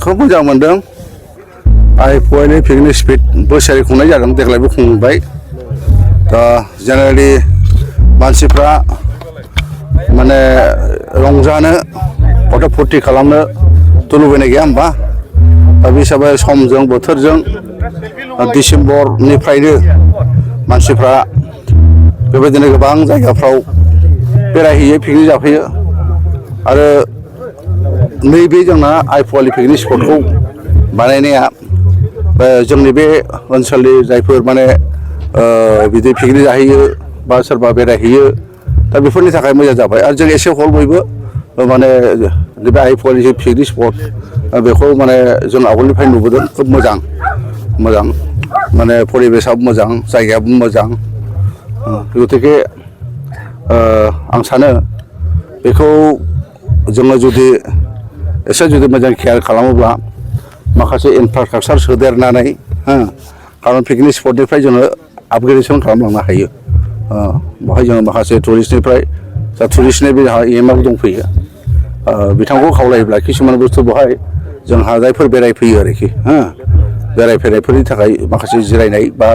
खोब मोजां मोनदों आइएफअनि पिकनिक स्पट बोसोरै खुंनाय जादों देग्लायबो खुंबाय दा जेनेरेलि मानसिफ्रा माने रंजानो गथ' फुर्ति खालामनो थ' लुबैनाय गैया होमबा दा बे हिसाबै समजों बोथोरजों डिसेम्बरनिफ्रायनो मानसिफ्रा बेबायदिनो गोबां जायगाफ्राव बेरायहैयो पिकनिक जाफैयो आरो नैबे जोंना आइएफअनि पिकनिक स्पटखौ बानायनाया जोंनि बे ओनसोलनि जायफोर माने बिदि पिकनिक जाहैयो बा सोरबा बेरायहैयो दा बेफोरनि थाखाय मोजां जाबाय आरो जों एसे हल बयबो माने बे आइएफअनि जे पिकनिक स्पट बेखौ माने जों आवगोलनिफ्राय नुबोदों खोब मोजां माने परिबेसाबो मोजां जायगायाबो मोजां गतिके आं सानो बेखौ जोङो जुदि एसे जुदि मोजां केयार खालामोब्ला माखासे इनफ्रास्ट्राक्चार सोदेरनानै खारन पिकनिक स्पटनिफ्राय जोङो आपग्रेडेसन खालामलांनो हायो बेवहाय जोङो माखासे टुरिस्टनिफ्राय जा टुरिस्टनि बे जोंहा इएमआइबो दंफैयो बिथांखौ खावलायोब्ला किसुमान बुस्थु बेवहाय जोंहा जायफोर बेरायफैयो आरोखि बेरायफैनायफोरनि थाखाय माखासे जिरायनाय बा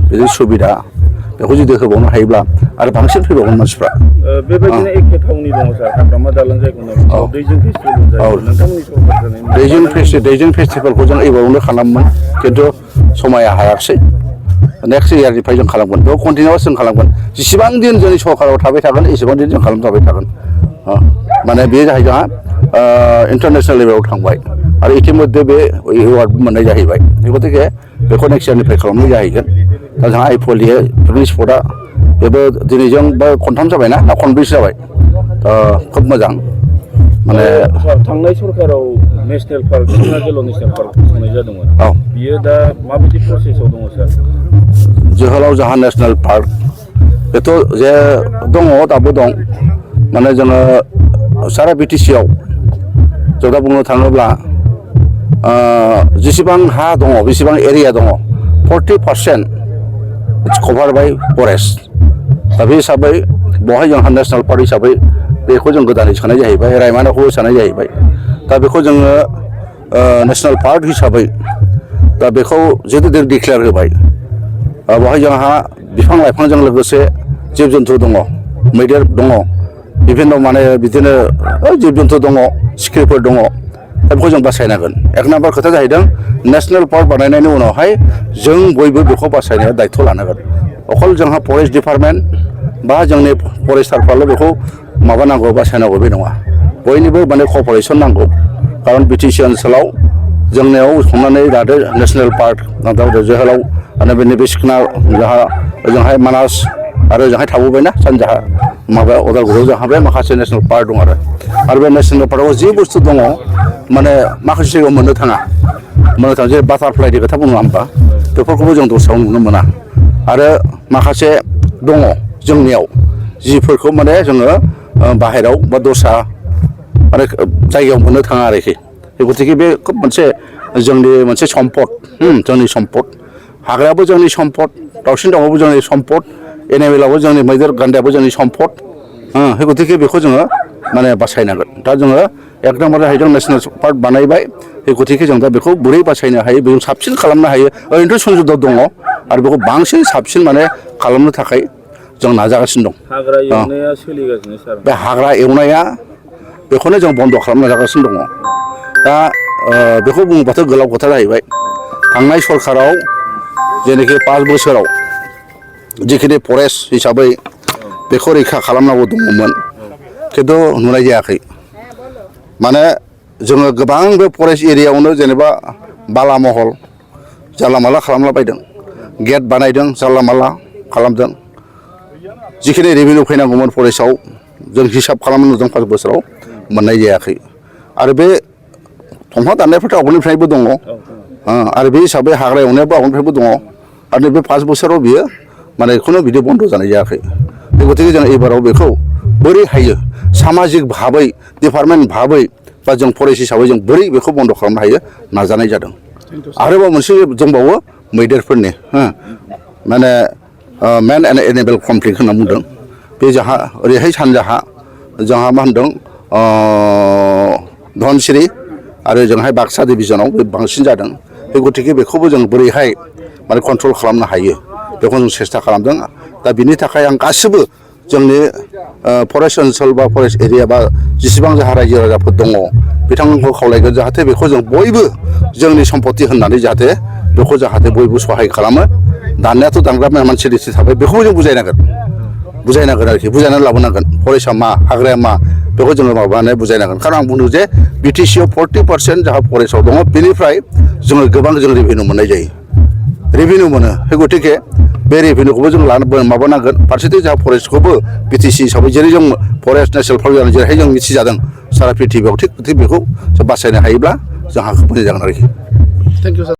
बिदि सुबिदा बेखौ जुदि होबावनो हायोब्ला आरो बांसिन फैबावगोन मानसिफ्रा बेबायदिनो एखे थावनि दङ सार हाग्रामा दालां जायगायाव दैजिं फेस्टिभेल दैजिं फेस्टिभेलखौ जों एबारावनो खालामोमोन खिन्थु समाया हायाखिसै नेक्स्ट इयारनिफ्राय जों खालामगोन बेयाव कन्टिनिउआस जों खालामगोन जेसेबां दिन जोंनि सरकाराव थाबाय थागोन एसेबां दिन जों खालामजाबाय थागोन माने बेयो जाहैबाय जोंहा इन्टारनेसनेल लेभेलाव थांबाय आरो इतिमध्ये बे एवार्डबो मोननाय जाहैबाय गतिके बेखौ नेक्स्ट इयारनिफ्राय खालामनाय जाहैगोन दा जोंहा आइएफअनि पिकनिक स्पटआ बेबो दिनैजों बा खनथाम जाबायना खनब्रैसो जाबाय खोब मोजां माने थांनाय सरकाराव नेशनेल पार्क जोहोलाव नेशनेल पार्क फसंनाय जादोंमोन बियो दा माबायदि प्रसेसआव दङ सार जोहोलाव जाहा नेशनेल पार्क बेथ' जे दङ दाबो दं माने जोङो सारा बिटिसिआव जों दा बुंनो थाङोब्ला जेसेबां हा दङ बेसेबां एरिया दङ 40% इट्स कभार बाय फरेस्ट दा बे हिसाबै बेवहाय जोंहा नेशनेल पार्क हिसाबै बेखौ जों गोदानै सोनाय जाहैबाय रायमनाखौबो सोनाय जाहैबाय दा बेखौ जोङो नेशनेल पार्क हिसाबै दा बेखौ जिहेतु जों डिक्लेयार होबाय बेवहाय जोंहा बिफां लाइफांजों लोगोसे जिब जन्थु दङ मैदेर दङ बिभिन्न माने बिदिनो जिब जन्थु दङ सिखिरिफोर दङ दा बेखौ जों बासायनांगोन एक नाम्बार खोथा जाहैदों नेशनेल पार्क बानायनायनि उनावहाय जों बयबो बेखौ बासायनाया दायथ' लानांगोन अखल जोंहा फरेस्ट डिपार्टमेन्ट बा जोंनि फरेस्टारफ्राल' बेखौ माबानांगौ बासायनांगौ बे नङा बयनिबो माने क'पारेसन नांगौ खारन बिटिसि ओनसोलाव जोंनियाव हमनानै लादो नेशनेल पार्क जोहोलाव आरो बेनि सिखना जोंहा ओजोंहाय मानास आरो ओजोंहाय थाबोबायना सानजाहा माबायाव उदालगुरियाव जोंहा बे माखासे नेशनेल पार्क दं आरो बे नेशनेल पार्कआव जि बुस्थु दङ माने माखासे जायगायाव मोननो थाङा जे बाटारफ्लाइनि खोथा बुङो होमबा बेफोरखौबो जों दस्रायाव नुनो मोना आरो माखासे दङ जोंनियाव जिफोरखौ माने जोङो बाहेराव बा दस्रा माने जायगायाव मोननो थाङा आरोखि गतिके बे खोब मोनसे जोंनि मोनसे सम्पद जोंनि सम्पद हाग्रायाबो जोंनि सम्पद दाउसिन दाउआबो जोंनि सम्पद एनिमेलाबो जोंनि मैदेर गान्दायाबो जोंनि सम्पद गतिके बेखौ जोङो माने बासायनांगोन दा जोङो एक नाम्बार जाहैदों नेशनेल पार्क बानायबाय गतिके जों दा बेखौ बोरै बासायनो हायो बेखौ साबसिन खालामनो हायो ओरैनोथ' सुजुग दङ आरो बेखौ बांसिन साबसिन माने खालामनो थाखाय जों नाजागासिनो दं हाग्रा एवनाया सोलिगासिनो सार बे हाग्रा एवनाया बेखौनो जों बन्द' खालामनो नाजागासिनो दङ दा बेखौ बुङोबाथ' गोलाव खोथा जाहैबाय थांनाय सरकाराव जेनाखि 5 बोसोराव जिखिनि फरेस्ट हिसाबै बेखौ रैखा खालामनांगौ दङमोन खिन्थु नुनाय जायाखै माने जोङो गोबां बे फरेस्ट एरियायावनो जेनेबा बाला महल जानला माला खालामला बायदों गेट बानायदों जानला माला खालामदों जिखिनि रेभिनिउ फैनांगौमोन फरेस्टआव जों हिसाब खालामनो नुदों 5 बोसोराव मोननाय जायाखै आरो बे दंफां दाननायफ्राथ' आवगोलनिफ्रायबो दङ आरो बे हिसाबै हाग्रा एवनायाबो आवगोलनिफ्रायबो दङ आरो नैबे 5 बोसोराव बियो माने खुनु बिदि बन्द' जानाय जायाखै गतिके जों एबाराव बेखौ बोरै हायो सामाजिक भाबै डिपार्टमेन्ट भाबै बा जों फरेस्ट हिसाबै जों बोरै बेखौ बन्द' खालामनो हायो नाजानाय जादों आरोबाव मोनसे दंबावो मैदेरफोरनि माने मेन एन्ड एनिमेल कनफ्लिक्ट होनना बुंदों बे जोंहा ओरैहाय सानजाहा जोंहा मा होनदों धनसिरि आरो जोंहाय बाक्सा डिभिजनाव बांसिन जादों बे गतिके बेखौबो जों बोरैहाय माने कन्ट्रल खालामनो हायो बेखौ जों सेस्था खालामदों दा बिनि थाखाय आं गासिबो जोंनि फरेस्ट ओनसोल बा फरेस्ट एरिया बा जेसेबां जोंहा रायजो राजाफोर दङ बिथांमोनखौ खावलायगोन जाहाथे बेखौ जों बयबो जोंनि सम्पति होननानै जाहाथे बेखौ जाहाथे बयबो सहाय खालामो दाननायाथ' दानग्रा मानसि रिथि थाबाय बेखौबो जों बुजायनांगोन आरोखि बुजायनानै लाबोनांगोन फरेस्टआ मा हाग्राया मा बेखौ जोङो माबानानै बुजायनांगोन खारन आं बुंदों जे बिटिसिआव 40% जाहा फरेस्टआव दङ बेनिफ्राय जोङो गोबां जों रेभिनिउ मोननाय जायो रेभिनिउ मोनो बे गतिके बे रेभिनिउखौबो जों माबानांगोन फारसेथिं जोंहा फरेस्टखौबो बिटिसि हिसाबै जेरै जों फरेस्ट नेसनेल पार्क जानानै जेरैहाय जों मिथिजादों सारा पृथिबियाव थिग बेखौ जों बासायनो हायोब्ला जोंहा मोजां जागोन आरोखि। Thank you sir.